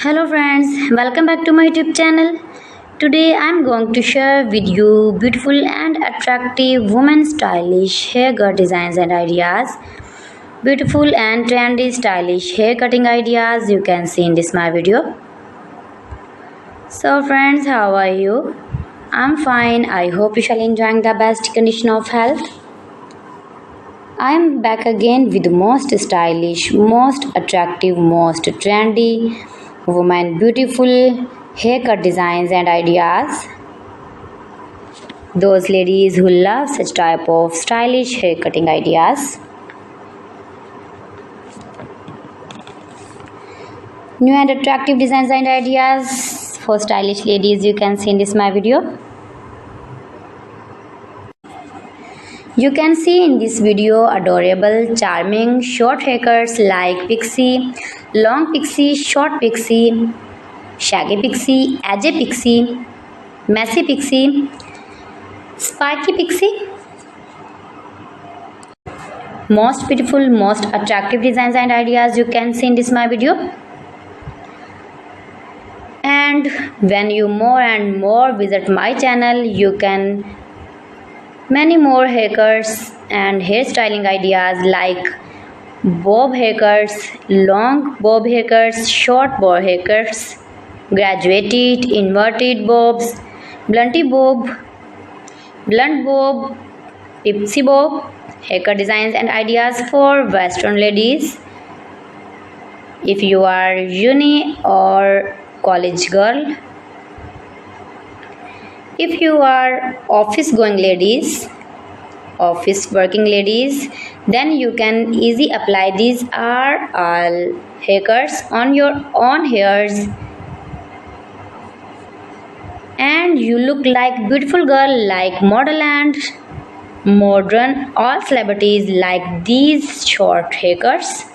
Hello friends, welcome back to my YouTube channel. Today I am going to share with you beautiful and attractive women stylish haircut designs and ideas. Beautiful and trendy stylish hair cutting ideas you can see in this my video. So friends, how are you? I'm fine. I hope you shall enjoying the best condition of health. I am back again with the most stylish, most attractive, most trendy women beautiful haircut designs and ideas. Those ladies who love such type of stylish hair cutting ideas. New and attractive designs and ideas for stylish ladies you can see in this my video. You can see in this video adorable, charming, short haircuts like pixie, long pixie, short pixie, shaggy pixie, edgy pixie, messy pixie, spiky pixie. Most beautiful, most attractive designs and ideas you can see in this my video. And when you more and more visit my channel, you can many more haircuts and hairstyling ideas like bob haircuts, long bob haircuts, short bob haircuts, graduated, inverted bobs, blunty bob, blunt bob, tipsy bob, haircut designs and ideas for western ladies. If you are uni or college girl, if you are office going ladies, office working ladies, then you can easily apply these are all haircuts on your own hairs and you look like beautiful girl, like model and modern. All celebrities like these short haircuts.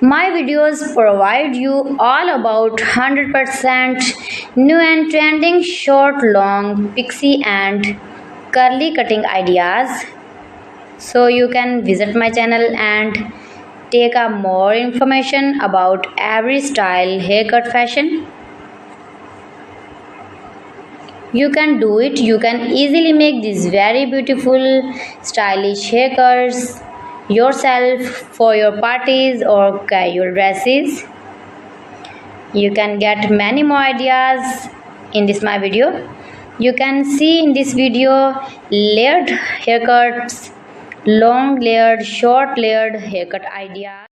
My videos provide you all about 100% new and trending short, long, pixie and curly cutting ideas. So you can visit my channel and take a more information about every style haircut fashion. You can do it. You can easily make these very beautiful stylish haircuts yourself for your parties or casual dresses. You can get many more ideas in this my video. You can see in this video layered haircuts, long layered, short layered haircut ideas.